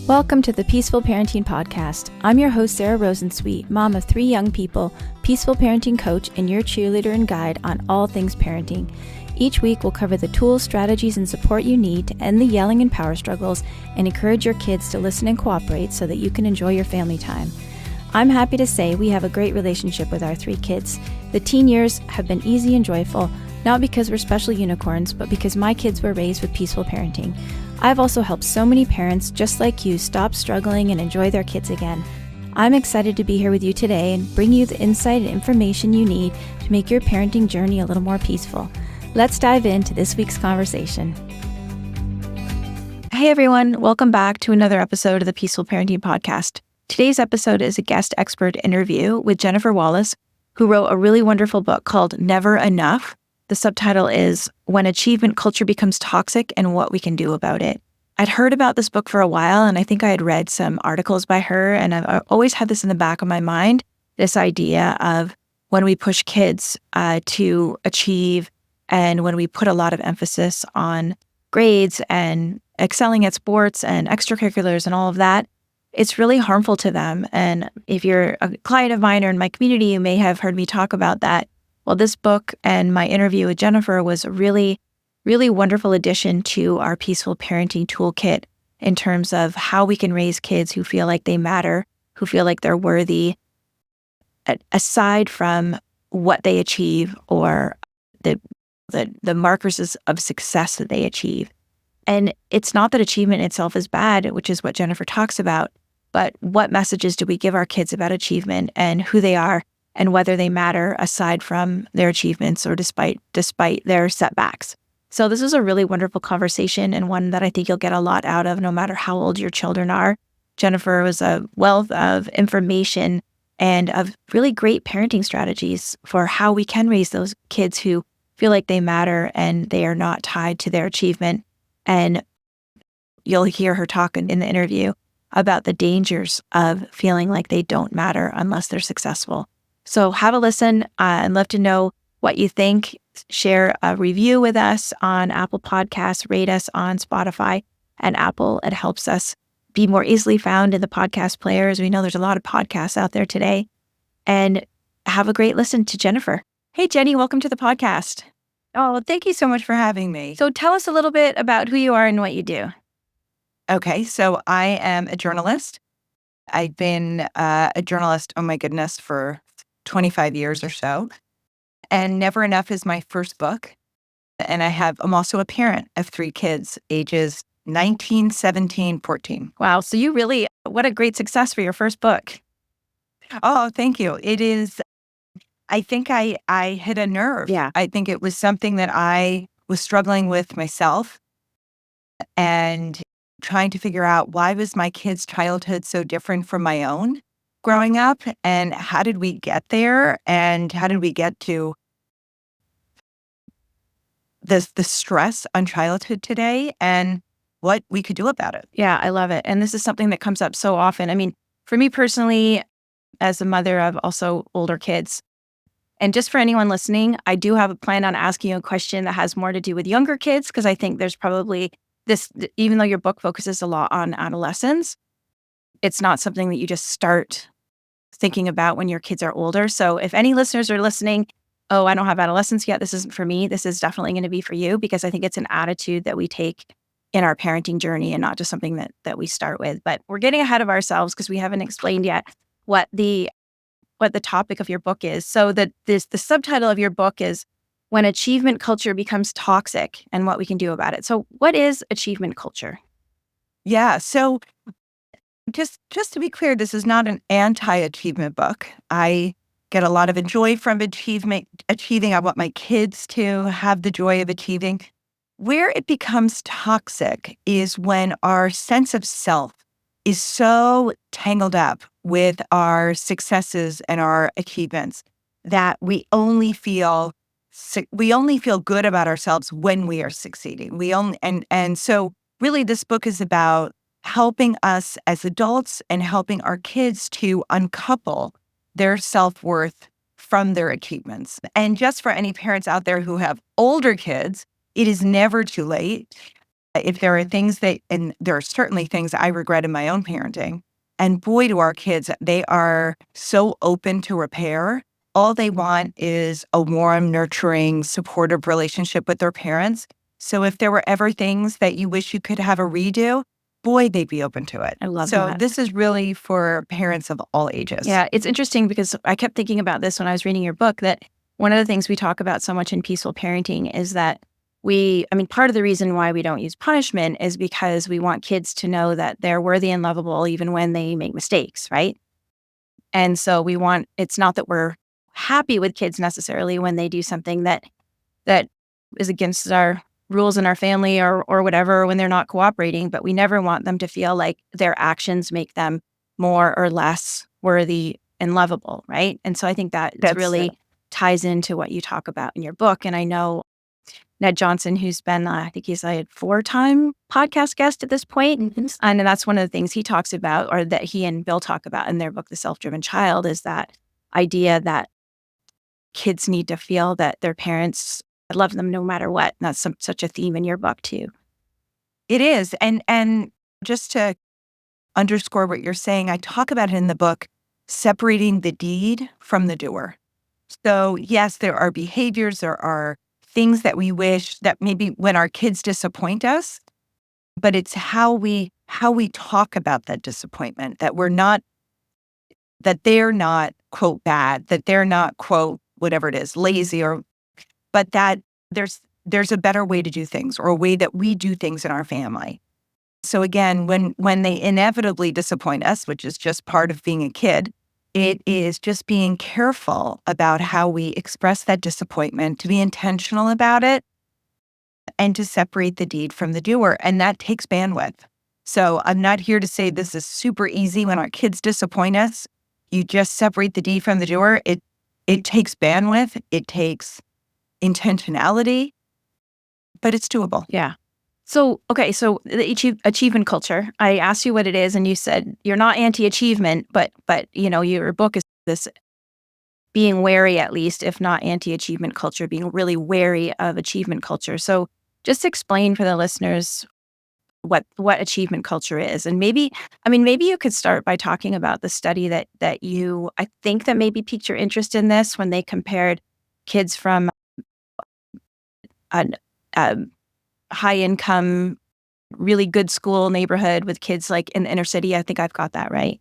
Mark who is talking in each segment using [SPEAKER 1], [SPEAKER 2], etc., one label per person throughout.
[SPEAKER 1] Welcome to the Peaceful Parenting Podcast. I'm your host, Sarah Rosensweet, mom of 3 young people, peaceful parenting coach, and your cheerleader and guide on all things parenting. Each week, we'll cover the tools, strategies, and support you need to end the yelling and power struggles and encourage your kids to listen and cooperate so that you can enjoy your family time. I'm happy to say we have a great relationship with our 3 kids. The teen years have been easy and joyful, not because we're special unicorns, but because my kids were raised with peaceful parenting. I've also helped so many parents just like you stop struggling and enjoy their kids again. I'm excited to be here with you today and bring you the insight and information you need to make your parenting journey a little more peaceful. Let's dive into this week's conversation. Hey everyone, welcome back to another episode of the Peaceful Parenting Podcast. Today's episode is a guest expert interview with Jennifer Wallace, who wrote a really wonderful book called Never Enough. The subtitle is When Achievement Culture Becomes Toxic and What We Can Do About It. I'd heard about this book for a while, and I think I had read some articles by her, and I've always had this in the back of my mind, this idea of when we push kids to achieve, and when we put a lot of emphasis on grades and excelling at sports and extracurriculars and all of that, it's really harmful to them. And if you're a client of mine or in my community, you may have heard me talk about that. Well, this book and my interview with Jennifer was a really, really wonderful addition to our peaceful parenting toolkit in terms of how we can raise kids who feel like they matter, who feel like they're worthy, aside from what they achieve or the markers of success that they achieve. And it's not that achievement itself is bad, which is what Jennifer talks about, but what messages do we give our kids about achievement and who they are and whether they matter aside from their achievements or despite their setbacks. So this is a really wonderful conversation and one that I think you'll get a lot out of no matter how old your children are. Jennifer was a wealth of information and of really great parenting strategies for how we can raise those kids who feel like they matter and they are not tied to their achievement. And you'll hear her talk in the interview about the dangers of feeling like they don't matter unless they're successful. So have a listen. I'd love to know what you think. Share a review with us on Apple Podcasts, rate us on Spotify and Apple. It helps us be more easily found in the podcast players. We know there's a lot of podcasts out there today. And have a great listen to Jennifer. Hey, Jenny, welcome to the podcast.
[SPEAKER 2] Oh, thank you so much for having me.
[SPEAKER 1] So tell us a little bit about who you are and what you do.
[SPEAKER 2] Okay, so I am a journalist. I've been a journalist, oh my goodness, for 25 years or so. And Never Enough is my first book. And I'm also a parent of 3 kids, ages 19, 17, 14.
[SPEAKER 1] Wow. So what a great success for your first book.
[SPEAKER 2] Oh, thank you. It is, I think I hit a nerve.
[SPEAKER 1] Yeah.
[SPEAKER 2] I think it was something that I was struggling with myself and trying to figure out why was my kid's childhood so different from my own growing up, and how did we get there, and how did we get to the stress on childhood today and what we could do about it.
[SPEAKER 1] Yeah, I love it. And this is something that comes up so often. I mean, for me personally, as a mother of also older kids, and just for anyone listening, I do have a plan on asking you a question that has more to do with younger kids, because I think there's probably this, even though your book focuses a lot on adolescents, it's not something that you just start thinking about when your kids are older. So if any listeners are listening, oh, I don't have adolescents yet, this isn't for me, this is definitely going to be for you, because I think it's an attitude that we take in our parenting journey and not just something that we start with. But we're getting ahead of ourselves because we haven't explained yet what the topic of your book is. So the subtitle of your book is When Achievement Culture Becomes Toxic and What We Can Do About It. So what is achievement culture?
[SPEAKER 2] Yeah, so just to be clear, this is not an anti-achievement book. I get a lot of joy from achieving. I want my kids to have the joy of achieving. Where it becomes toxic is when our sense of self is so tangled up with our successes and our achievements that we only feel good about ourselves when we are succeeding. And so really this book is about helping us as adults and helping our kids to uncouple their self-worth from their achievements. And just for any parents out there who have older kids, it is never too late if there are things and there are certainly things I regret in my own parenting, and boy, do our kids, they are so open to repair. All they want is a warm, nurturing, supportive relationship with their parents. So if there were ever things that you wish you could have a redo, boy, they'd be open to it.
[SPEAKER 1] I love
[SPEAKER 2] so
[SPEAKER 1] that.
[SPEAKER 2] this is really for parents of all ages.
[SPEAKER 1] Yeah, it's interesting because I kept thinking about this when I was reading your book, that one of the things we talk about so much in peaceful parenting is that part of the reason why we don't use punishment is because we want kids to know that they're worthy and lovable even when they make mistakes, right? And so it's not that we're happy with kids necessarily when they do something that is against our rules in our family or whatever, when they're not cooperating, but we never want them to feel like their actions make them more or less worthy and lovable, right? And so I think that really ties into what you talk about in your book. And I know Ned Johnson, who's been, I think he's a 4-time podcast guest at this point. And that's one of the things he talks about, or that he and Bill talk about in their book, The Self-Driven Child, is that idea that kids need to feel that their parents love them no matter what. And that's such a theme in your book too.
[SPEAKER 2] It is. And just to underscore what you're saying, I talk about it in the book, separating the deed from the doer. So yes, there are behaviors, there are things that we wish that maybe when our kids disappoint us, but it's how we talk about that disappointment, that they're not, quote, bad, that they're not, quote, whatever it is, lazy, but that there's a better way to do things, or a way that we do things in our family. So again, when they inevitably disappoint us, which is just part of being a kid, it is just being careful about how we express that disappointment, to be intentional about it, and to separate the deed from the doer. And that takes bandwidth. So I'm not here to say this is super easy when our kids disappoint us. You just separate the deed from the doer. It takes bandwidth. It takes intentionality, but it's doable.
[SPEAKER 1] Yeah. So, okay, so the achievement culture, I asked you what it is, and you said you're not anti-achievement, but your book is this being wary, at least, if not anti-achievement culture, being really wary of achievement culture. So just explain for the listeners what achievement culture is. And maybe you could start by talking about the study that I think that maybe piqued your interest in this, when they compared kids from a high income, really good school neighborhood with kids like in the inner city. I think I've got that right.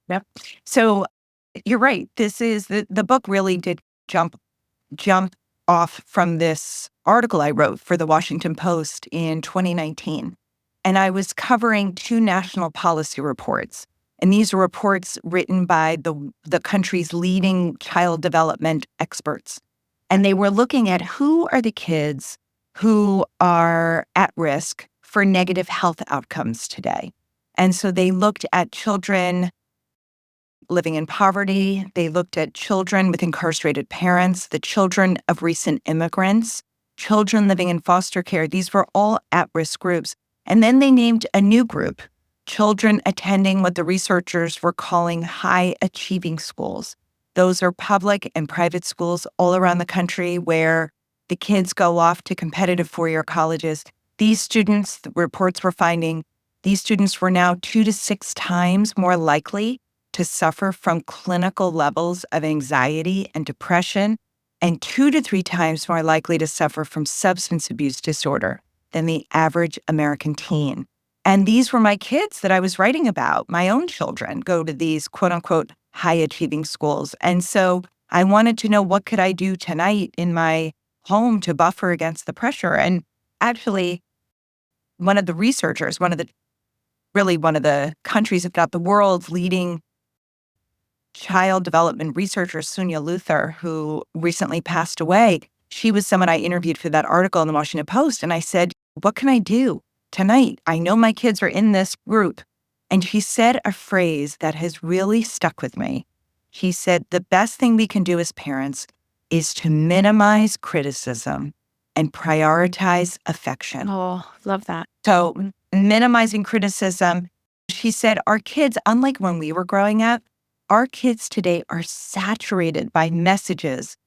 [SPEAKER 2] Yep. So you're right. This is the book really did jump off from this article I wrote for the Washington Post in 2019. And I was covering 2 national policy reports. And these are reports written by the country's leading child development experts. And they were looking at who are the kids who are at risk for negative health outcomes today. And so they looked at children living in poverty. They looked at children with incarcerated parents, the children of recent immigrants, children living in foster care. These were all at-risk groups. And then they named a new group, children attending what the researchers were calling high-achieving schools. Those are public and private schools all around the country where the kids go off to competitive 4-year colleges. These students, the reports were finding, these students were now 2 to 6 times more likely to suffer from clinical levels of anxiety and depression, and 2 to 3 times more likely to suffer from substance abuse disorder than the average American teen. And these were my kids that I was writing about. My own children go to these quote unquote high-achieving schools. And so I wanted to know, what could I do tonight in my home to buffer against the pressure? And actually, one of the researchers, one of the countries, if not the world's leading child development researcher, Sonia Luther, who recently passed away, she was someone I interviewed for that article in the Washington Post. And I said, what can I do tonight? I know my kids are in this group. And she said a phrase that has really stuck with me. She said, the best thing we can do as parents is to minimize criticism and prioritize affection.
[SPEAKER 1] Oh, love that.
[SPEAKER 2] So minimizing criticism. She said, our kids, unlike when we were growing up, our kids today are saturated by messages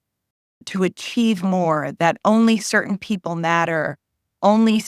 [SPEAKER 2] to achieve more, that only certain people matter, only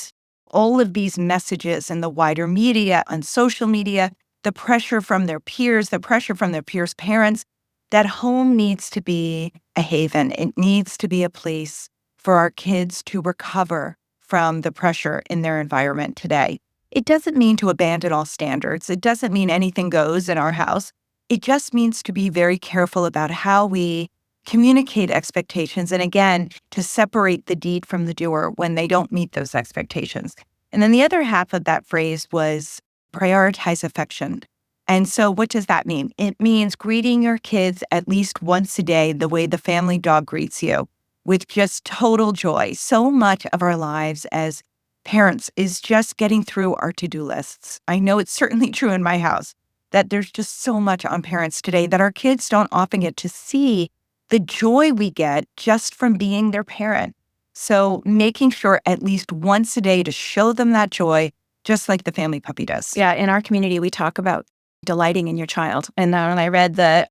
[SPEAKER 2] all of these messages in the wider media, on social media, the pressure from their peers, the pressure from their peers' parents, that home needs to be a haven. It needs to be a place for our kids to recover from the pressure in their environment today. It doesn't mean to abandon all standards. It doesn't mean anything goes in our house. It just means to be very careful about how we communicate expectations, and again, to separate the deed from the doer when they don't meet those expectations. And then the other half of that phrase was prioritize affection. And so what does that mean? It means greeting your kids at least once a day the way the family dog greets you, with just total joy. So much of our lives as parents is just getting through our to-do lists. I know it's certainly true in my house that there's just so much on parents today that our kids don't often get to see the joy we get just from being their parent. So making sure at least once a day to show them that joy, just like the family puppy does.
[SPEAKER 1] Yeah, in our community, we talk about delighting in your child. And then when I read the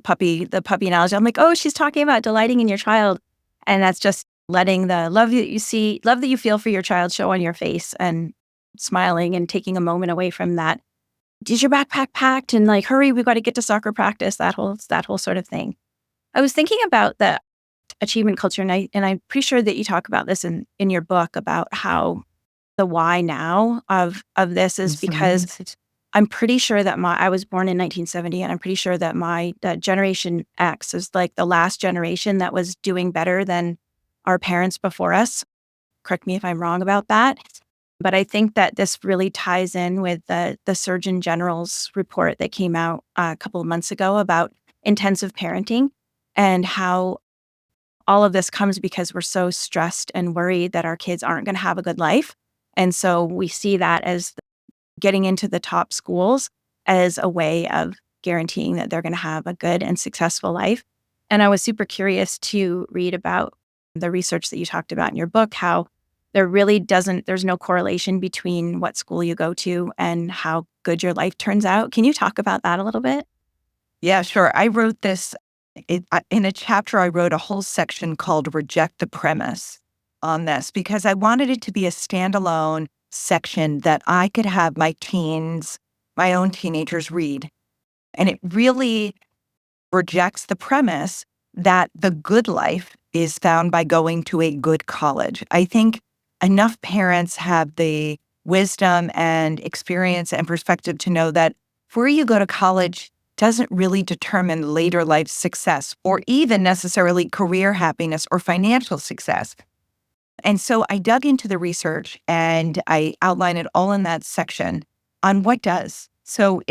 [SPEAKER 1] puppy analogy, I'm like, oh, she's talking about delighting in your child. And that's just letting the love that you feel for your child show on your face, and smiling and taking a moment away from that. Is your backpack packed? And like, hurry, we got to get to soccer practice, that whole sort of thing. I was thinking about the achievement culture, and I'm pretty sure that you talk about this in your book about how the why now of this is because I'm pretty sure that I was born in 1970, and I'm pretty sure that that Generation X is like the last generation that was doing better than our parents before us. Correct me if I'm wrong about that. But I think that this really ties in with the Surgeon General's report that came out a couple of months ago about intensive parenting, and how all of this comes because we're so stressed and worried that our kids aren't going to have a good life. And so we see that as getting into the top schools as a way of guaranteeing that they're going to have a good and successful life. And I was super curious to read about the research that you talked about in your book, how there's no correlation between what school you go to and how good your life turns out. Can you talk about that a little bit?
[SPEAKER 2] Yeah, sure. I wrote this in a chapter. I wrote a whole section called Reject the Premise on this because I wanted it to be a standalone section that I could have my own teenagers read. And it really rejects the premise that the good life is found by going to a good college. I think enough parents have the wisdom and experience and perspective to know that where you go to college doesn't really determine later life success or even necessarily career happiness or financial success. And so I dug into the research and I outline it all in that section on what does. So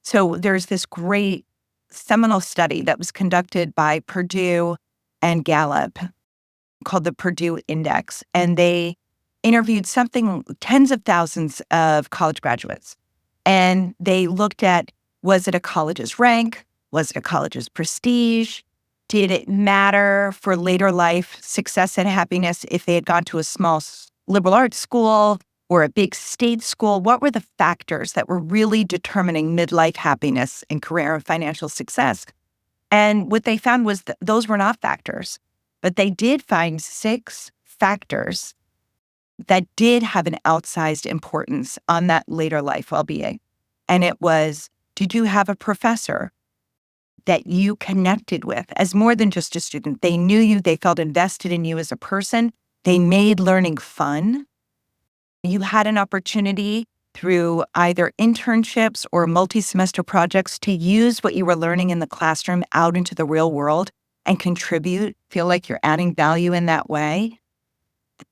[SPEAKER 2] there's this great seminal study that was conducted by Purdue and Gallup called the Purdue Index, and they interviewed tens of thousands of college graduates. And they looked at, was it a college's rank? Was it a college's prestige? Did it matter for later life success and happiness if they had gone to a small liberal arts school or a big state school? What were the factors that were really determining midlife happiness and career and financial success? And what they found was that those were not factors, but they did find 6 factors that did have an outsized importance on that later life well-being. And it was, did you have a professor that you connected with as more than just a student? They knew you, they felt invested in you as a person. They made learning fun. You had an opportunity through either internships or multi-semester projects to use what you were learning in the classroom out into the real world and contribute, feel like you're adding value in that way.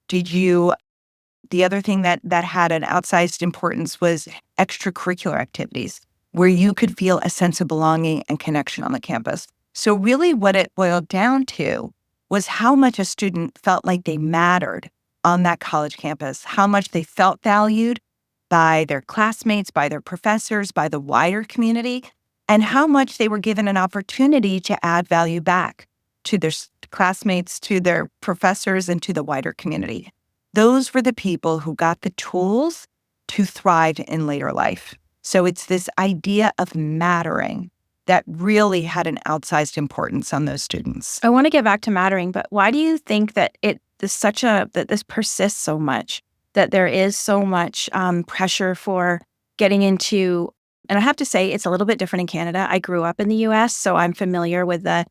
[SPEAKER 2] The other thing that had an outsized importance was extracurricular activities where you could feel a sense of belonging and connection on the campus. So really what it boiled down to was how much a student felt like they mattered on that college campus, how much they felt valued by their classmates, by their professors, by the wider community, and how much they were given an opportunity to add value back to their classmates, to their professors, and to the wider community. Those were the people who got the tools to thrive in later life. So it's this idea of mattering that really had an outsized importance on those students.
[SPEAKER 1] I want to get back to mattering, but why do you think that this persists so much? that there is so much pressure for getting into, and I have to say it's a little bit different in Canada. I grew up in the US, so I'm familiar with the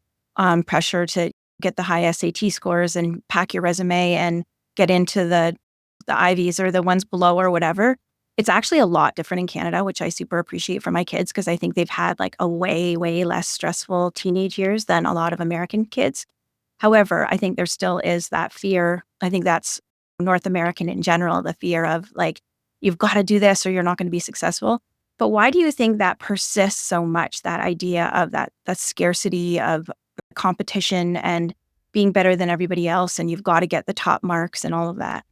[SPEAKER 1] pressure to get the high SAT scores and pack your resume and get into the Ivies or the ones below or whatever. It's actually a lot different in Canada, which I super appreciate for my kids because I think they've had like a way, way less stressful teenage years than a lot of American kids. However, I think there still is that fear. I think that's North American in general, the fear of like, you've got to do this or you're not going to be successful. But why do you think that persists so much, that idea of that scarcity of competition and being better than everybody else and you've got to get the top marks and all of that?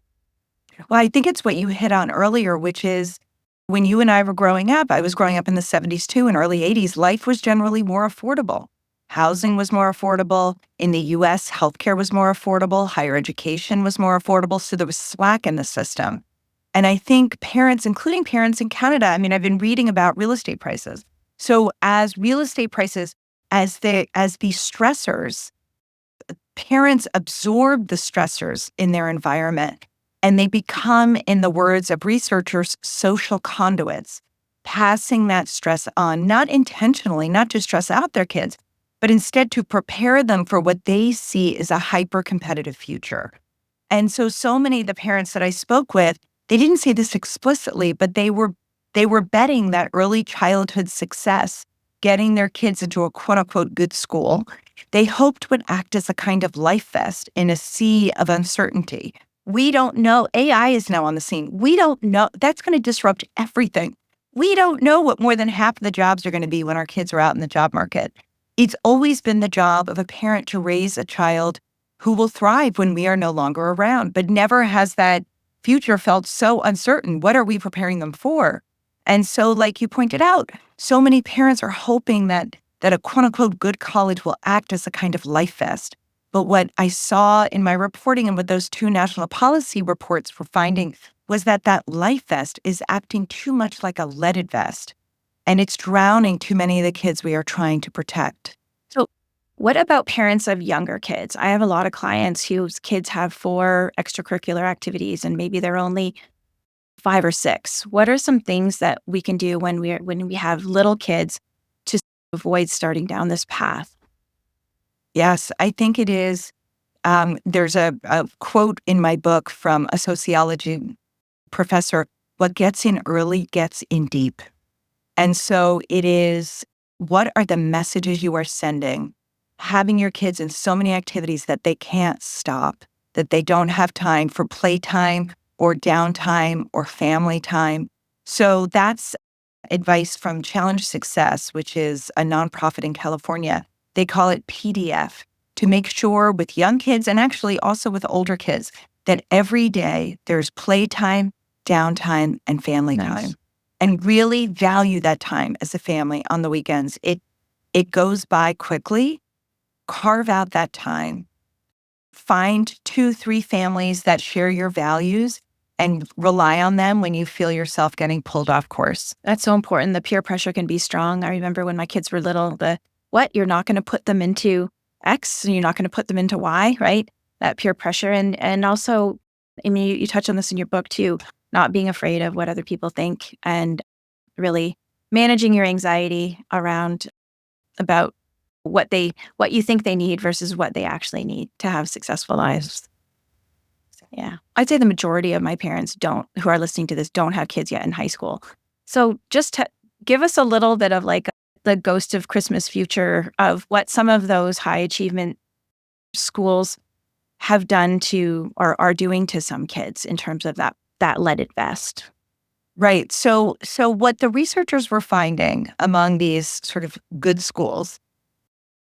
[SPEAKER 2] Well, I think it's what you hit on earlier, which is when you and I were growing up, I was growing up in the 70s too, and early 80s, life was generally more affordable. Housing was more affordable. In the US, healthcare was more affordable. Higher education was more affordable. So there was slack in the system. And I think parents, including parents in Canada, I mean, I've been reading about real estate prices. So as real estate prices, as these stressors, parents absorb the stressors in their environment and they become, in the words of researchers, social conduits, passing that stress on, not intentionally, not to stress out their kids, but instead to prepare them for what they see as a hyper-competitive future. And so many of the parents that I spoke with, they didn't say this explicitly, but they were betting that early childhood success, getting their kids into a quote-unquote good school, they hoped would act as a kind of life vest in a sea of uncertainty. We don't know. AI is now on the scene. We don't know. That's going to disrupt everything. We don't know what more than half of the jobs are going to be when our kids are out in the job market. It's always been the job of a parent to raise a child who will thrive when we are no longer around, but never has that future felt so uncertain. What are we preparing them for? And so, like you pointed out, so many parents are hoping that a quote-unquote good college will act as a kind of life vest. But what I saw in my reporting and what those two national policy reports were finding was that life vest is acting too much like a leaded vest, and it's drowning too many of the kids we are trying to protect.
[SPEAKER 1] So what about parents of younger kids? I have a lot of clients whose kids have 4 extracurricular activities and maybe they're only 5 or 6. What are some things that we can do when we have little kids to avoid starting down this path?
[SPEAKER 2] Yes, I think it is. There's a quote in my book from a sociology professor: what gets in early gets in deep. And so it is, what are the messages you are sending? Having your kids in so many activities that they can't stop, that they don't have time for playtime or downtime or family time. So that's advice from Challenge Success, which is a nonprofit in California. They call it PDF, to make sure with young kids and actually also with older kids that every day there's playtime, downtime, and family time. And really value that time as a family on the weekends. It goes by quickly. Carve out that time. Find 2, 3 families that share your values and rely on them when you feel yourself getting pulled off course.
[SPEAKER 1] That's so important. The peer pressure can be strong. I remember when my kids were little, you're not going to put them into X, and you're not going to put them into Y, right? That peer pressure. And also, I mean, you touch on this in your book too, not being afraid of what other people think and really managing your anxiety around about what you think they need versus what they actually need to have successful lives. Yeah. I'd say the majority of my parents who are listening to this, don't have kids yet in high school. So just to give us a little bit of like the ghost of Christmas future of what some of those high achievement schools have done to or are doing to some kids in terms of that leaded vest.
[SPEAKER 2] Right. So what the researchers were finding among these sort of good schools,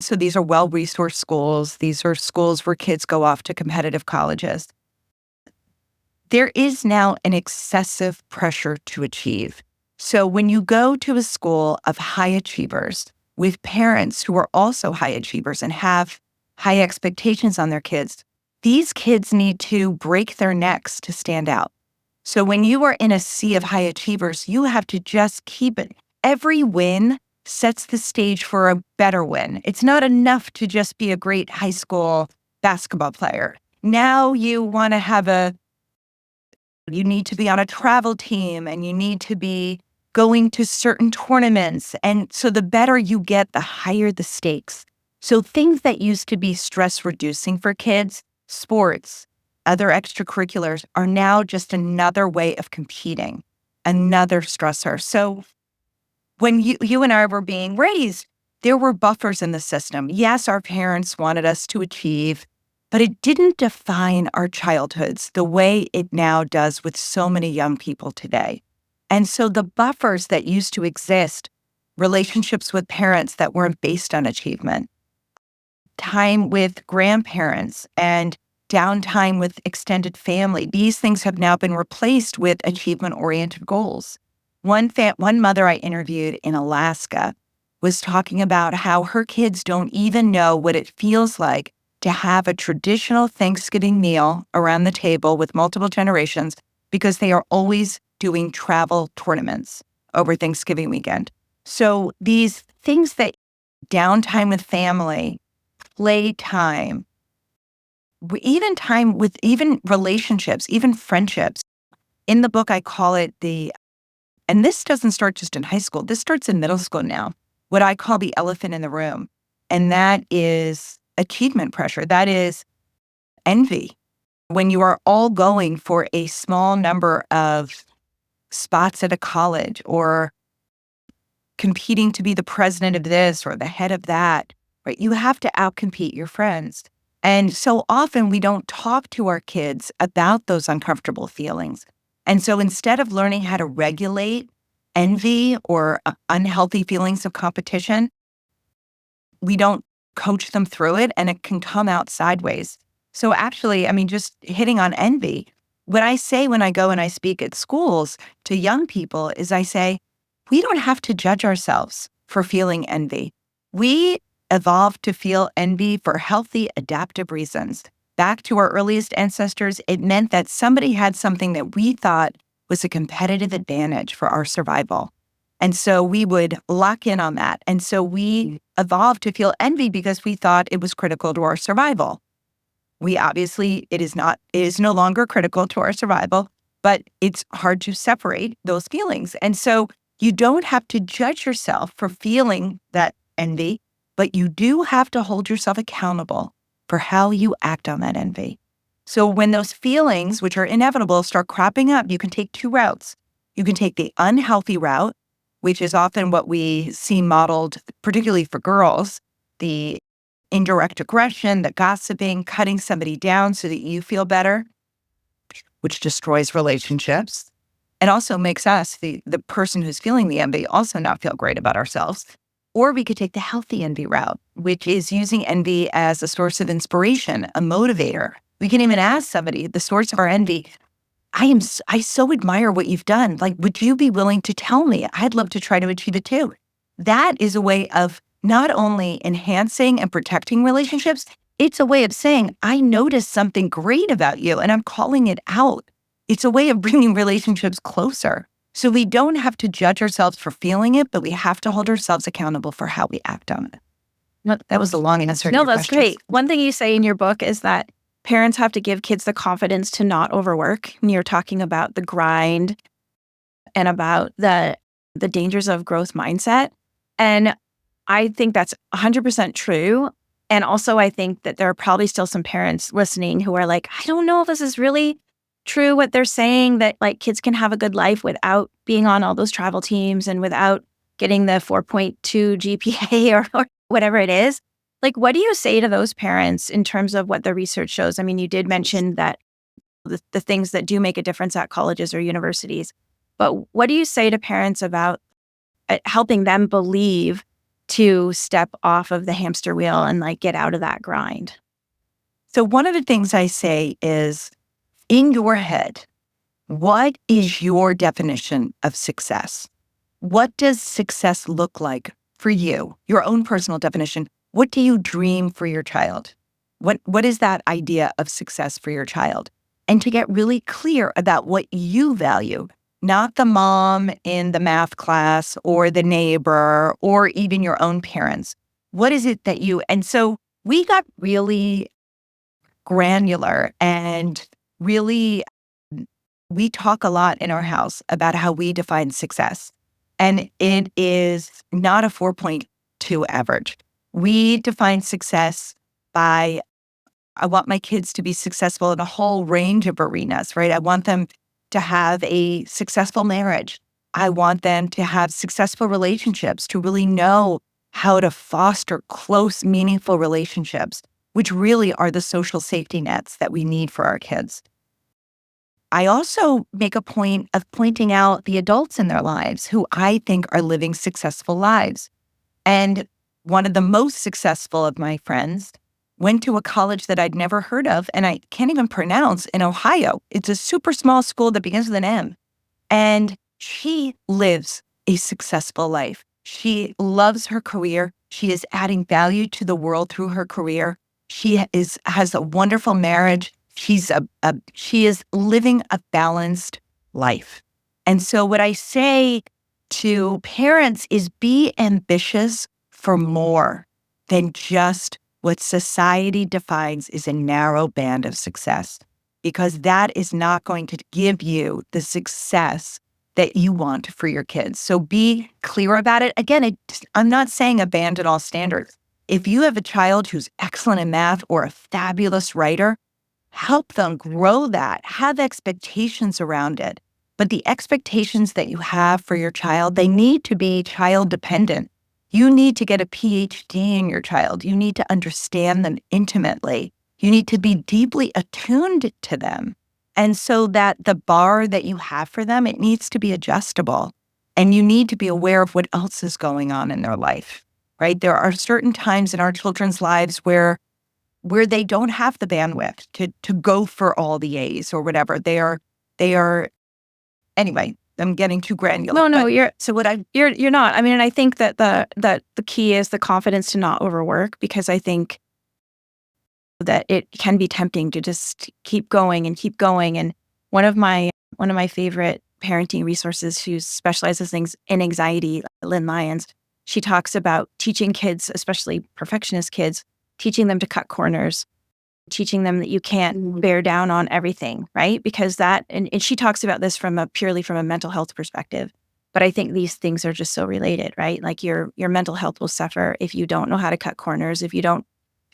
[SPEAKER 2] so these are well-resourced schools, these are schools where kids go off to competitive colleges, there is now an excessive pressure to achieve. So when you go to a school of high achievers with parents who are also high achievers and have high expectations on their kids, these kids need to break their necks to stand out. So when you are in a sea of high achievers, you have to just keep it. Every win sets the stage for a better win. It's not enough to just be a great high school basketball player. Now you want to have a you need to be on a travel team and you need to be going to certain tournaments. And so the better you get, the higher the stakes. So things that used to be stress reducing for kids, sports, other extracurriculars, are now just another way of competing, another stressor. So when you and I were being raised, there were buffers in the system. Yes, our parents wanted us to achieve, but it didn't define our childhoods the way it now does with so many young people today. And so the buffers that used to exist, relationships with parents that weren't based on achievement, time with grandparents, and downtime with extended family, these things have now been replaced with achievement-oriented goals. One mother I interviewed in Alaska was talking about how her kids don't even know what it feels like to have a traditional Thanksgiving meal around the table with multiple generations because they are always doing travel tournaments over Thanksgiving weekend. So these things that downtime with family, playtime, time with even relationships, even friendships. In the book, I call it and this doesn't start just in high school, this starts in middle school now, what I call the elephant in the room. And that is achievement pressure. That is envy. When you are all going for a small number of spots at a college or competing to be the president of this or the head of that, right? You have to outcompete your friends. And so often we don't talk to our kids about those uncomfortable feelings. And so instead of learning how to regulate envy or unhealthy feelings of competition, we don't coach them through it and it can come out sideways. So actually, I mean, just hitting on envy, what I say when I go and I speak at schools to young people is I say, we don't have to judge ourselves for feeling envy. We evolved to feel envy for healthy, adaptive reasons. Back to our earliest ancestors, it meant that somebody had something that we thought was a competitive advantage for our survival. And so we would lock in on that. And so we evolved to feel envy because we thought it was critical to our survival. It is no longer critical to our survival, but it's hard to separate those feelings. And so you don't have to judge yourself for feeling that envy, but you do have to hold yourself accountable for how you act on that envy. So when those feelings, which are inevitable, start cropping up, you can take two routes. You can take the unhealthy route, which is often what we see modeled, particularly for girls, the indirect aggression, the gossiping, cutting somebody down so that you feel better, which destroys relationships and also makes us, the person who's feeling the envy, also not feel great about ourselves. Or we could take the healthy envy route, which is using envy as a source of inspiration, a motivator. We can even ask somebody, the source of our envy, I so admire what you've done. Like, would you be willing to tell me? I'd love to try to achieve it too. That is a way of not only enhancing and protecting relationships, it's a way of saying, I noticed something great about you and I'm calling it out. It's a way of bringing relationships closer. So we don't have to judge ourselves for feeling it, but we have to hold ourselves accountable for how we act on it.
[SPEAKER 1] No,
[SPEAKER 2] that was a long answer.
[SPEAKER 1] No, that's great. One thing you say in your book is that parents have to give kids the confidence to not overwork. And you're talking about the grind and about the dangers of growth mindset. And I think that's 100% true. And also, I think that there are probably still some parents listening who are like, I don't know if this is really true what they're saying, that like kids can have a good life without being on all those travel teams and without getting the 4.2 GPA or whatever it is. Like, what do you say to those parents in terms of what the research shows? I mean, you did mention that the things that do make a difference at colleges or universities, but what do you say to parents about helping them believe to step off of the hamster wheel and like get out of that grind?
[SPEAKER 2] So one of the things I say is, in your head, what is your definition of success? What does success look like for you? Your own personal definition. What do you dream for your child? What is that idea of success for your child? And to get really clear about what you value, not the mom in the math class or the neighbor or even your own parents. What is it that and so we got really granular and really we talk a lot in our house about how we define success. And it is not a 4.2 average. We define success by, I want my kids to be successful in a whole range of arenas, right? I want them to have a successful marriage. I want them to have successful relationships, to really know how to foster close, meaningful relationships, which really are the social safety nets that we need for our kids. I also make a point of pointing out the adults in their lives who I think are living successful lives. And one of the most successful of my friends went to a college that I'd never heard of, and I can't even pronounce, in Ohio. It's a super small school that begins with an M. And she lives a successful life. She loves her career. She is adding value to the world through her career. Has a wonderful marriage. She is living a balanced life. And so what I say to parents is be ambitious for more than just what society defines as a narrow band of success, because that is not going to give you the success that you want for your kids. So be clear about it. Again, I'm not saying abandon all standards. If you have a child who's excellent in math or a fabulous writer, help them grow that, have expectations around it. But the expectations that you have for your child, they need to be child dependent. You need to get a PhD in your child. You need to understand them intimately. You need to be deeply attuned to them. And so that the bar that you have for them, it needs to be adjustable. And you need to be aware of what else is going on in their life, right? There are certain times in our children's lives where they don't have the bandwidth to go for all the A's or whatever. They are anyway, I'm getting too granular.
[SPEAKER 1] No, you're not. I mean, and I think that the key is the confidence to not overwork, because I think that it can be tempting to just keep going and keep going. And one of my favorite parenting resources who specializes in anxiety, Lynn Lyons, she talks about teaching kids, especially perfectionist kids, teaching them to cut corners, teaching them that you can't bear down on everything, right? Because and she talks about this purely from a mental health perspective. But I think these things are just so related, right? Like your mental health will suffer if you don't know how to cut corners, if you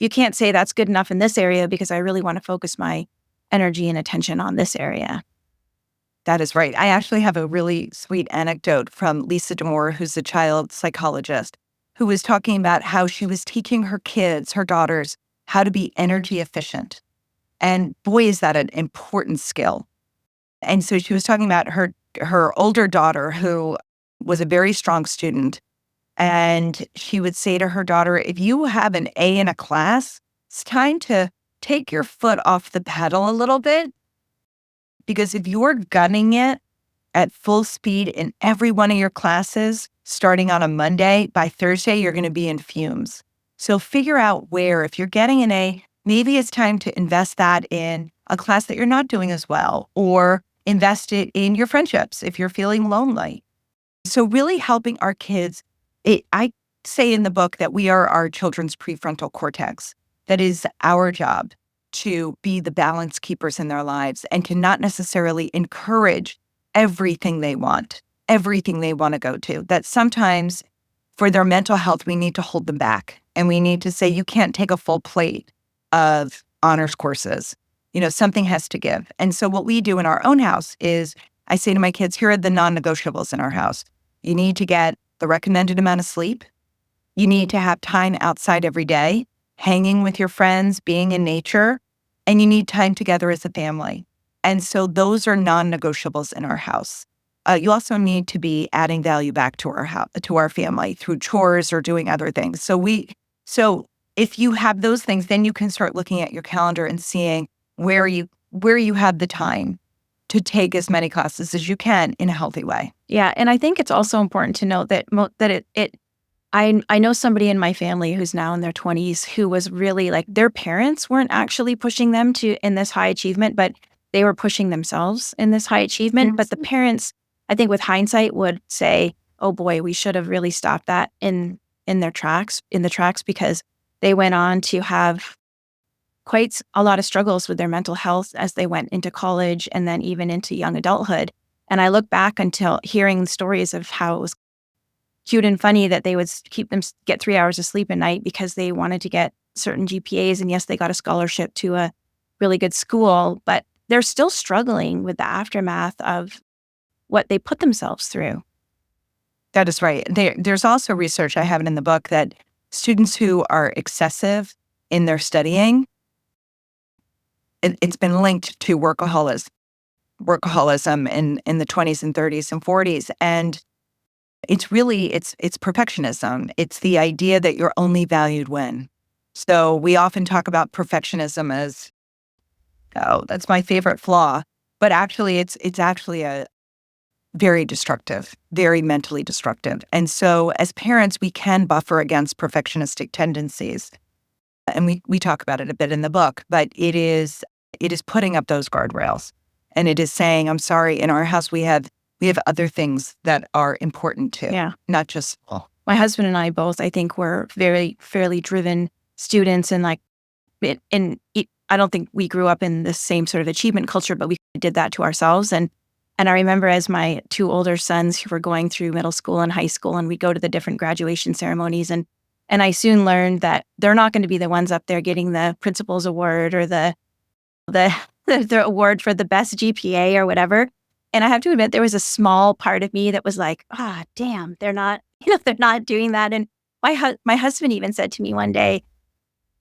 [SPEAKER 1] can't say that's good enough in this area because I really want to focus my energy and attention on this area.
[SPEAKER 2] That is right. I actually have a really sweet anecdote from Lisa D'Amour, who's a child psychologist, who was talking about how she was teaching her kids, her daughters, how to be energy efficient. And boy, is that an important skill. And so she was talking about her older daughter, who was a very strong student. And she would say to her daughter, if you have an A in a class, it's time to take your foot off the pedal a little bit. Because if you're gunning it at full speed in every one of your classes, starting on a Monday, by Thursday, you're going to be in fumes. So figure out where, if you're getting an A, maybe it's time to invest that in a class that you're not doing as well, or invest it in your friendships if you're feeling lonely. So really helping our kids. I say in the book that we are our children's prefrontal cortex. That is our job, to be the balance keepers in their lives and to not necessarily encourage everything they want to go to. That sometimes for their mental health, we need to hold them back, and we need to say, you can't take a full plate of honors courses. Something has to give. And so what we do in our own house is I say to my kids, here are the non-negotiables in our house. You need to get the recommended amount of sleep. You need to have time outside every day, hanging with your friends, being in nature, and you need time together as a family. And so those are non-negotiables in our house. You also need to be adding value back to our family through chores or doing other things. So if you have those things, then you can start looking at your calendar and seeing where you have the time to take as many classes as you can in a healthy way.
[SPEAKER 1] Yeah, and I think it's also important to note that I know somebody in my family who's now in their 20s who was really like, their parents weren't actually pushing them in this high achievement, but they were pushing themselves in this high achievement. Yes. But the parents, I think with hindsight, would say, oh boy, we should have really stopped that in the tracks, because they went on to have quite a lot of struggles with their mental health as they went into college and then even into young adulthood. And I look back until hearing stories of how it was cute and funny that they would keep them get 3 hours of sleep a night because they wanted to get certain GPAs. And yes, they got a scholarship to a really good school, but they're still struggling with the aftermath of what they put themselves through.
[SPEAKER 2] That is right. There's also research, I have it in the book, that students who are excessive in their studying, it's been linked to workaholism in the 20s and 30s and 40s. And it's perfectionism. It's the idea that you're only valued when. So we often talk about perfectionism as, oh, that's my favorite flaw. But actually, it's actually a very destructive, very mentally destructive. And so as parents, we can buffer against perfectionistic tendencies. And we talk about it a bit in the book, but it is putting up those guardrails. And it is saying, I'm sorry, in our house we have other things that are important too.
[SPEAKER 1] Yeah.
[SPEAKER 2] Not just school.
[SPEAKER 1] My husband and I both, I think, were fairly driven students, and I don't think we grew up in the same sort of achievement culture, but we did that to ourselves. And I remember as my two older sons who were going through middle school and high school, and we go to the different graduation ceremonies, and I soon learned that they're not going to be the ones up there getting the principal's award or the award for the best GPA or whatever. And I have to admit, there was a small part of me that was like, damn, they're not, they're not doing that. And my husband even said to me one day,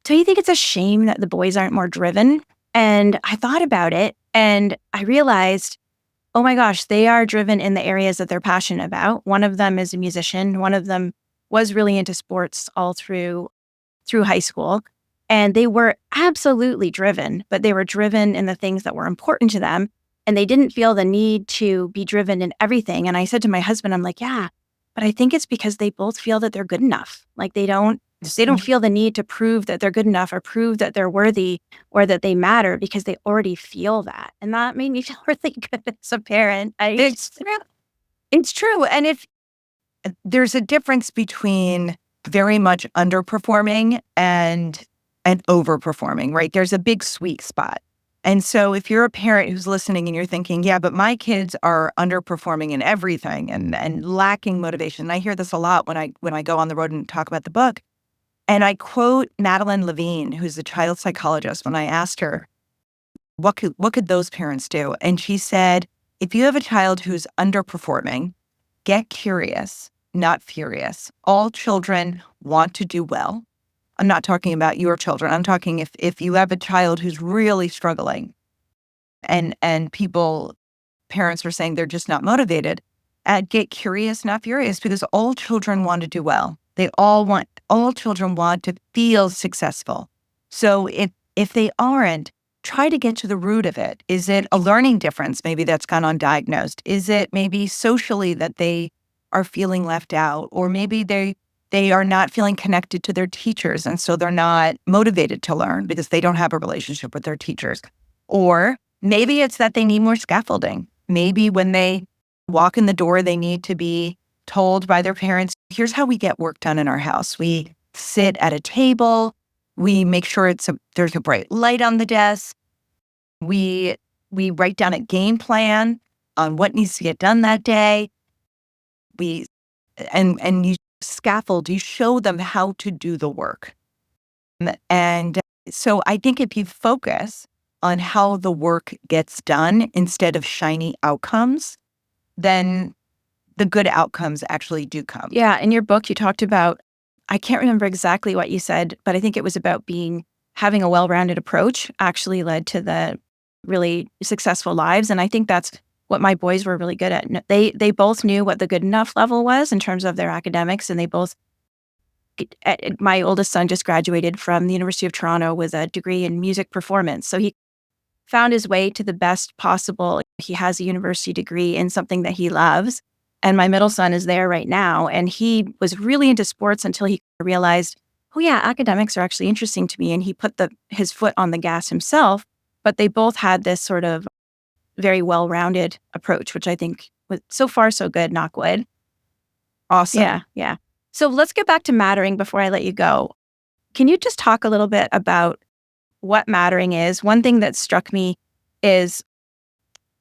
[SPEAKER 1] "Do you think it's a shame that the boys aren't more driven?" And I thought about it and I realized, oh my gosh, they are driven in the areas that they're passionate about. One of them is a musician. One of them was really into sports all through high school. And they were absolutely driven, but they were driven in the things that were important to them. And they didn't feel the need to be driven in everything. And I said to my husband, I'm like, yeah, but I think it's because they both feel that they're good enough. Like they don't feel the need to prove that they're good enough or prove that they're worthy or that they matter, because they already feel that. And that made me feel really good as a parent.
[SPEAKER 2] It's true. And if there's a difference between very much underperforming and overperforming, right? There's a big sweet spot. And so if you're a parent who's listening and you're thinking, yeah, but my kids are underperforming in everything and lacking motivation. And I hear this a lot when I go on the road and talk about the book. And I quote Madeline Levine, who's a child psychologist, when I asked her, what could those parents do? And she said, if you have a child who's underperforming, get curious, not furious. All children want to do well. I'm not talking about your children. I'm talking if you have a child who's really struggling and parents are saying they're just not motivated, get curious, not furious, because all children want to do well. All children want to feel successful. So if they aren't, try to get to the root of it. Is it a learning difference? Maybe that's gone undiagnosed. Is it maybe socially that they are feeling left out? Or maybe they are not feeling connected to their teachers, and so they're not motivated to learn because they don't have a relationship with their teachers. Or maybe it's that they need more scaffolding. Maybe when they walk in the door, they need to be told by their parents, here's how we get work done in our house. We sit at a table. We make sure there's a bright light on the desk. We write down a game plan on what needs to get done that day. And you scaffold, you show them how to do the work. And so I think if you focus on how the work gets done instead of shiny outcomes, then the good outcomes actually do come.
[SPEAKER 1] Yeah. In your book, you talked about, I can't remember exactly what you said, but I think it was about having a well-rounded approach actually led to the really successful lives. And I think that's what my boys were really good at. They both knew what the good enough level was in terms of their academics. And my oldest son just graduated from the University of Toronto with a degree in music performance. So he found his way to the best possible. He has a university degree in something that he loves. And my middle son is there right now. And he was really into sports until he realized, oh yeah, academics are actually interesting to me. And he put his foot on the gas himself. But they both had this sort of very well-rounded approach, which I think was so far so good, knock wood.
[SPEAKER 2] Awesome.
[SPEAKER 1] Yeah. So let's get back to mattering before I let you go. Can you just talk a little bit about what mattering is, one thing that struck me is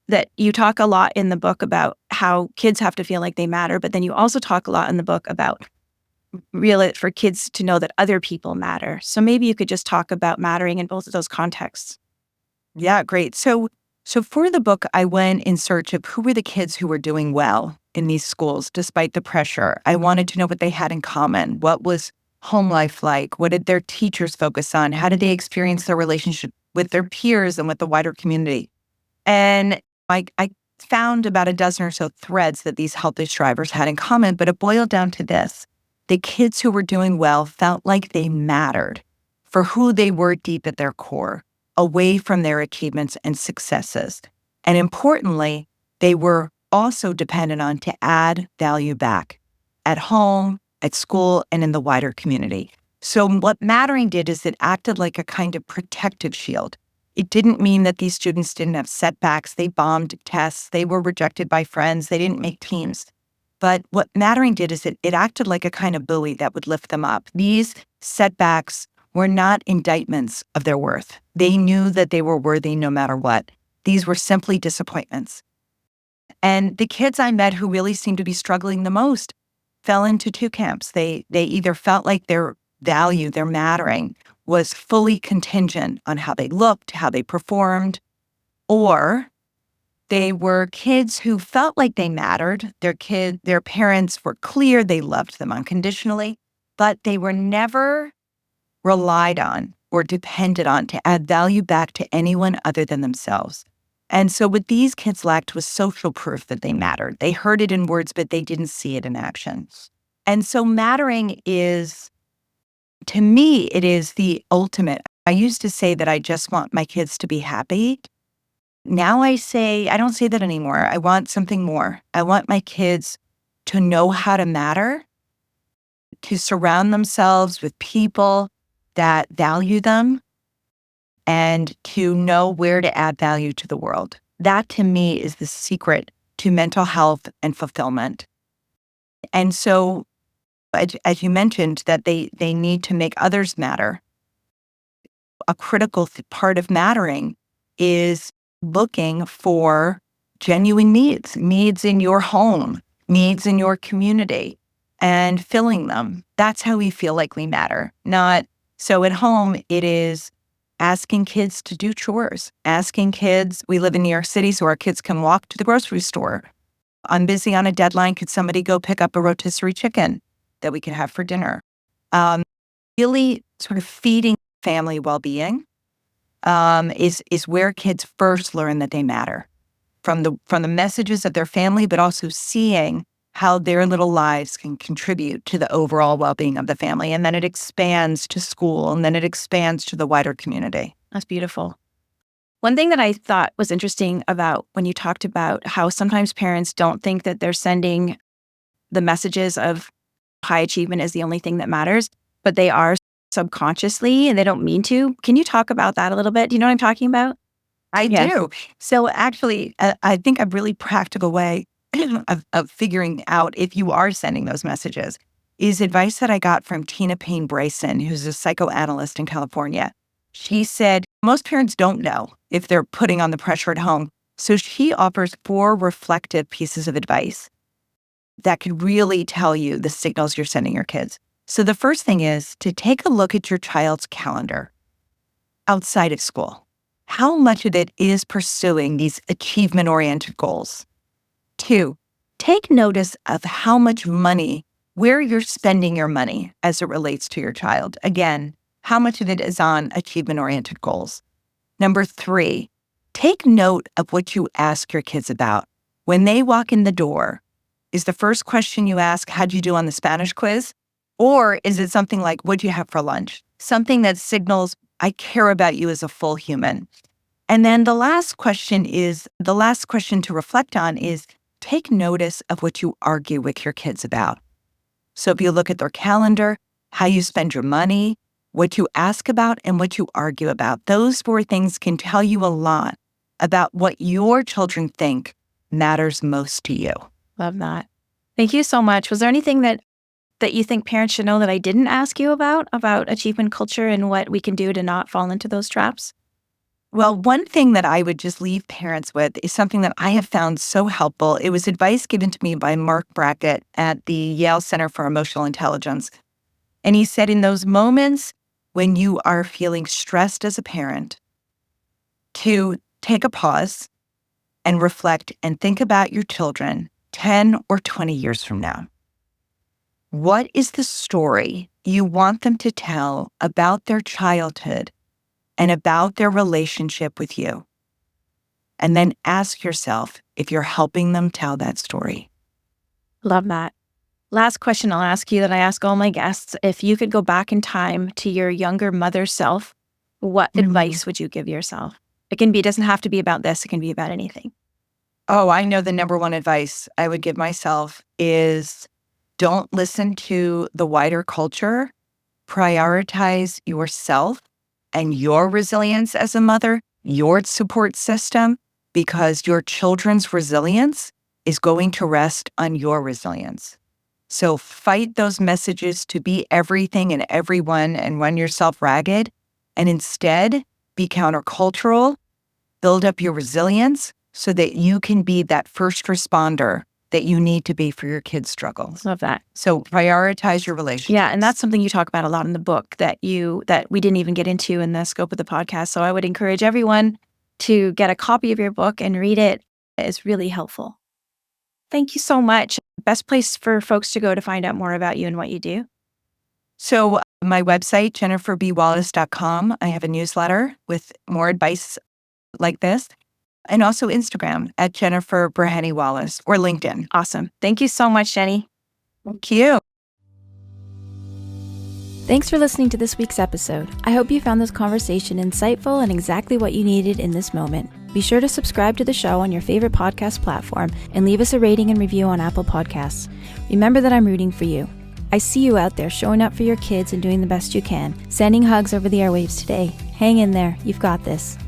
[SPEAKER 1] that you talk a lot in the book about how kids have to feel like they matter, but then you also talk a lot in the book about really for kids to know that other people matter. So maybe you could just talk about mattering in both of those contexts.
[SPEAKER 2] Yeah, great. So for the book, I went in search of who were the kids who were doing well in these schools despite the pressure. I wanted to know what they had in common. What was home life like? What did their teachers focus on? How did they experience their relationship with their peers and with the wider community? And I found about a dozen or so threads that these healthy strivers had in common, but it boiled down to this. The kids who were doing well felt like they mattered for who they were deep at their core, away from their achievements and successes. And importantly, they were also dependent on to add value back at home, at school, and in the wider community. So what mattering did is it acted like a kind of protective shield. It didn't mean that these students didn't have setbacks. They bombed tests. They were rejected by friends. They didn't make teams. But what mattering did is it acted like a kind of buoy that would lift them up. These setbacks were not indictments of their worth. They knew that they were worthy no matter what. These were simply disappointments. And the kids I met who really seemed to be struggling the most fell into two camps. They either felt like their value, their mattering, was fully contingent on how they looked, how they performed, or they were kids who felt like they mattered. Their parents were clear, they loved them unconditionally, but they were never relied on or depended on to add value back to anyone other than themselves. And so what these kids lacked was social proof that they mattered. They heard it in words, but they didn't see it in action. And so mattering is, to me, it is the ultimate. I used to say that I just want my kids to be happy. Now I don't say that anymore. I want something more. I want my kids to know how to matter, to surround themselves with people that value them, and to know where to add value to the world. That, to me, is the secret to mental health and fulfillment. And so, as you mentioned, that they need to make others matter. A critical part of mattering is looking for genuine needs in your home, needs in your community, and filling them. That's how we feel like we matter. So at home, it is asking kids to do chores, asking kids, we live in New York City, so our kids can walk to the grocery store. I'm busy on a deadline. Could somebody go pick up a rotisserie chicken that we could have for dinner? Really sort of feeding family well-being is where kids first learn that they matter from the messages of their family, but also seeing how their little lives can contribute to the overall well-being of the family. And then it expands to school, and then it expands to the wider community.
[SPEAKER 1] That's beautiful. One thing that I thought was interesting about when you talked about how sometimes parents don't think that they're sending the messages of high achievement is the only thing that matters, but they are subconsciously and they don't mean to. Can you talk about that a little bit? Do you know what I'm talking about?
[SPEAKER 2] I do. So actually, I think a really practical way of figuring out if you are sending those messages is advice that I got from Tina Payne Bryson, who's a psychoanalyst in California. She said most parents don't know if they're putting on the pressure at home. So she offers 4 reflective pieces of advice that could really tell you the signals you're sending your kids. So the first thing is to take a look at your child's calendar outside of school. How much of it is pursuing these achievement-oriented goals? 2, take notice of how much money, where you're spending your money as it relates to your child. Again, how much of it is on achievement-oriented goals? Number 3, take note of what you ask your kids about. When they walk in the door, is the first question you ask, how'd you do on the Spanish quiz? Or is it something like, what'd you have for lunch? Something that signals, I care about you as a full human. And then the last question to reflect on is, take notice of what you argue with your kids about. So if you look at their calendar, how you spend your money, what you ask about, and what you argue about, those 4 things can tell you a lot about what your children think matters most to you.
[SPEAKER 1] Love that. Thank you so much. Was there anything that that you think parents should know that I didn't ask you about achievement culture and what we can do to not fall into those traps?
[SPEAKER 2] Well, one thing that I would just leave parents with is something that I have found so helpful. It was advice given to me by Mark Brackett at the Yale Center for Emotional Intelligence. And he said, in those moments when you are feeling stressed as a parent, to take a pause and reflect and think about your children 10 or 20 years from now. What is the story you want them to tell about their childhood and about their relationship with you? And then ask yourself if you're helping them tell that story.
[SPEAKER 1] Love that. Last question I'll ask you that I ask all my guests. If you could go back in time to your younger mother self, what advice would you give yourself? It doesn't have to be about this. It can be about anything.
[SPEAKER 2] Oh, I know the number one advice I would give myself is don't listen to the wider culture. Prioritize yourself and your resilience as a mother, your support system, because your children's resilience is going to rest on your resilience. So fight those messages to be everything and everyone and run yourself ragged, and instead be countercultural, build up your resilience so that you can be that first responder that you need to be for your kids' struggles.
[SPEAKER 1] Love that.
[SPEAKER 2] So prioritize your relationships.
[SPEAKER 1] Yeah, and that's something you talk about a lot in the book that we didn't even get into in the scope of the podcast. So I would encourage everyone to get a copy of your book and read it. It's really helpful. Thank you so much. Best place for folks to go to find out more about you and what you do?
[SPEAKER 2] So my website, jenniferbwallace.com. I have a newsletter with more advice like this. And also Instagram at Jennifer Breheny Wallace or LinkedIn.
[SPEAKER 1] Awesome. Thank you so much, Jenny.
[SPEAKER 2] Thank you.
[SPEAKER 1] Thanks for listening to this week's episode. I hope you found this conversation insightful and exactly what you needed in this moment. Be sure to subscribe to the show on your favorite podcast platform and leave us a rating and review on Apple Podcasts. Remember that I'm rooting for you. I see you out there showing up for your kids and doing the best you can. Sending hugs over the airwaves today. Hang in there. You've got this.